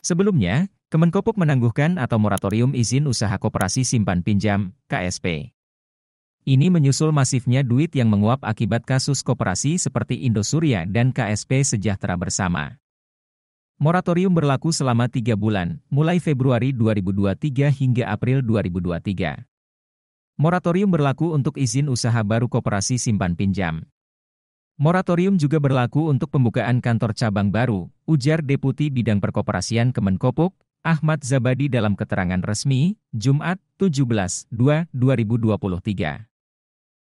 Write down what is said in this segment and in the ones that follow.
Sebelumnya, Kemenkopuk menangguhkan atau moratorium izin usaha koperasi simpan pinjam, KSP. Ini menyusul masifnya duit yang menguap akibat kasus koperasi seperti Indosuria dan KSP Sejahtera Bersama. Moratorium berlaku selama 3 bulan, mulai Februari 2023 hingga April 2023. Moratorium berlaku untuk izin usaha baru koperasi simpan pinjam. Moratorium juga berlaku untuk pembukaan kantor cabang baru, ujar Deputi Bidang Perkoperasian Kemenkopuk, Ahmad Zabadi dalam keterangan resmi, Jumat, 17/2/2023.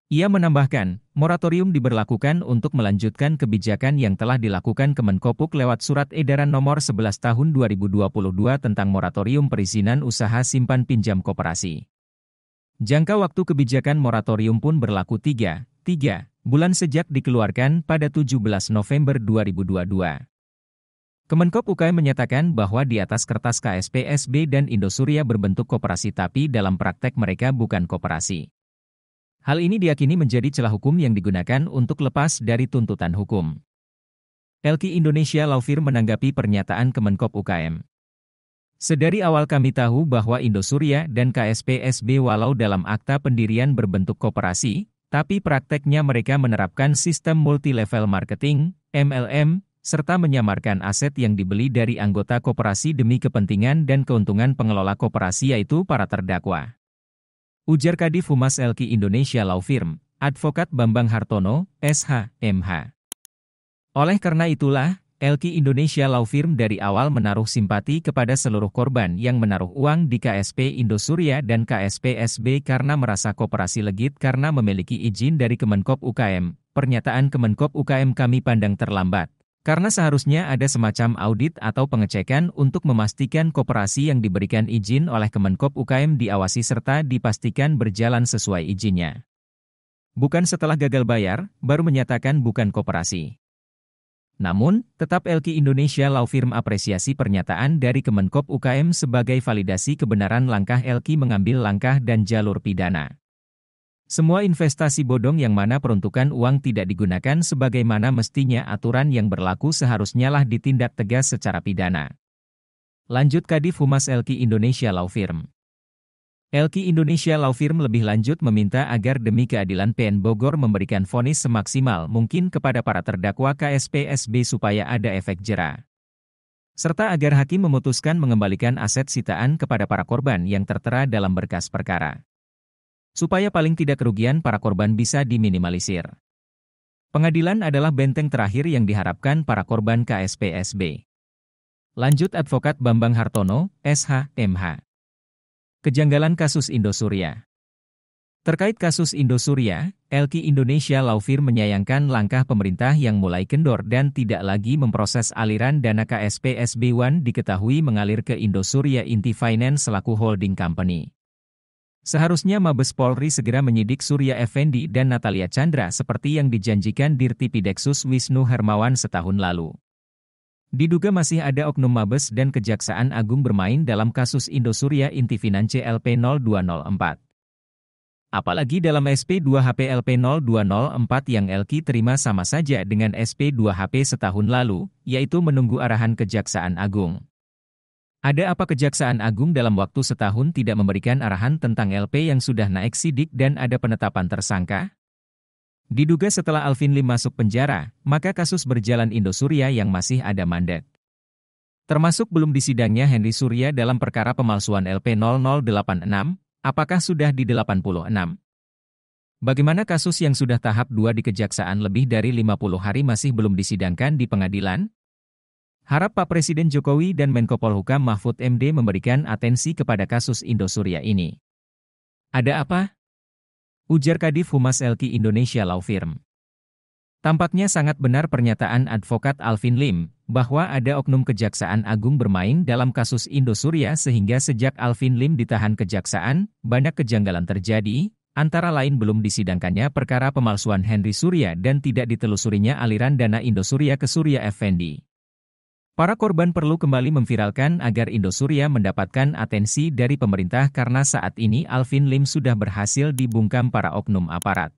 Ia menambahkan, moratorium diberlakukan untuk melanjutkan kebijakan yang telah dilakukan Kemenkopuk lewat Surat Edaran Nomor 11 Tahun 2022 tentang moratorium perizinan usaha simpan pinjam koperasi. Jangka waktu kebijakan moratorium pun berlaku 3 bulan sejak dikeluarkan pada 17 November 2022. Kemenkop UKM menyatakan bahwa di atas kertas KSP SB dan Indosuria berbentuk koperasi tapi dalam praktek mereka bukan koperasi. Hal ini diyakini menjadi celah hukum yang digunakan untuk lepas dari tuntutan hukum. LQ Indonesia Law Firm menanggapi pernyataan Kemenkop UKM. Sedari awal kami tahu bahwa Indosuria dan KSP SB walau dalam akta pendirian berbentuk koperasi, tapi prakteknya mereka menerapkan sistem multi-level marketing, MLM, serta menyamarkan aset yang dibeli dari anggota koperasi demi kepentingan dan keuntungan pengelola koperasi yaitu para terdakwa. Ujar Kadif Humas LQ Indonesia Law Firm, Advokat Bambang Hartono, SH, MH. Oleh karena itulah, LQ Indonesia Law Firm dari awal menaruh simpati kepada seluruh korban yang menaruh uang di KSP Indosuria dan KSP SB karena merasa koperasi legit karena memiliki izin dari Kemenkop UKM. Pernyataan Kemenkop UKM kami pandang terlambat. Karena seharusnya ada semacam audit atau pengecekan untuk memastikan koperasi yang diberikan izin oleh Kemenkop UKM diawasi serta dipastikan berjalan sesuai izinnya. Bukan setelah gagal bayar, baru menyatakan bukan koperasi. Namun, tetap LQ Indonesia Law Firm apresiasi pernyataan dari Kemenkop UKM sebagai validasi kebenaran langkah LQ mengambil langkah dan jalur pidana. Semua investasi bodong yang mana peruntukan uang tidak digunakan sebagaimana mestinya aturan yang berlaku seharusnya lah ditindak tegas secara pidana. Lanjut Kadif Humas LQ Indonesia Law Firm. LQ Indonesia Law Firm lebih lanjut meminta agar demi keadilan PN Bogor memberikan vonis semaksimal mungkin kepada para terdakwa KSP SB supaya ada efek jera. Serta agar hakim memutuskan mengembalikan aset sitaan kepada para korban yang tertera dalam berkas perkara. Supaya paling tidak kerugian para korban bisa diminimalisir. Pengadilan adalah benteng terakhir yang diharapkan para korban KSP SB. Lanjut Advokat Bambang Hartono, SH, MH. Kejanggalan kasus Indosuria. Terkait kasus Indosuria, LQ Indonesia Law Firm menyayangkan langkah pemerintah yang mulai kendor dan tidak lagi memproses aliran dana KSP SB1 diketahui mengalir ke Indosuria Inti Finance selaku holding company. Seharusnya Mabes Polri segera menyidik Surya Effendi dan Natalia Chandra seperti yang dijanjikan Dirtipideksus Wisnu Hermawan setahun lalu. Diduga masih ada oknum Mabes dan Kejaksaan Agung bermain dalam kasus Indosuria Inti Finance LP 0204. Apalagi dalam SP2HP LP 0204 yang LQ terima sama saja dengan SP2HP setahun lalu, yaitu menunggu arahan Kejaksaan Agung. Ada apa Kejaksaan Agung dalam waktu setahun tidak memberikan arahan tentang LP yang sudah naik sidik dan ada penetapan tersangka? Diduga setelah Alvin Lim masuk penjara, maka kasus berjalan Indosuria yang masih ada mandat. Termasuk belum disidangnya Henry Surya dalam perkara pemalsuan LP 0086, apakah sudah di 86? Bagaimana kasus yang sudah tahap 2 di Kejaksaan lebih dari 50 hari masih belum disidangkan di pengadilan? Harap Pak Presiden Jokowi dan Menko Polhukam Mahfud MD memberikan atensi kepada kasus Indosuria ini. Ada apa? Ujar Kadif Humas LQ Indonesia Law Firm. Tampaknya sangat benar pernyataan Advokat Alvin Lim, bahwa ada oknum Kejaksaan Agung bermain dalam kasus Indosuria sehingga sejak Alvin Lim ditahan Kejaksaan, banyak kejanggalan terjadi, antara lain belum disidangkannya perkara pemalsuan Henry Surya dan tidak ditelusurinya aliran dana Indosuria ke Surya Effendi. Para korban perlu kembali memviralkan agar Indosuria mendapatkan atensi dari pemerintah karena saat ini Alvin Lim sudah berhasil dibungkam para oknum aparat.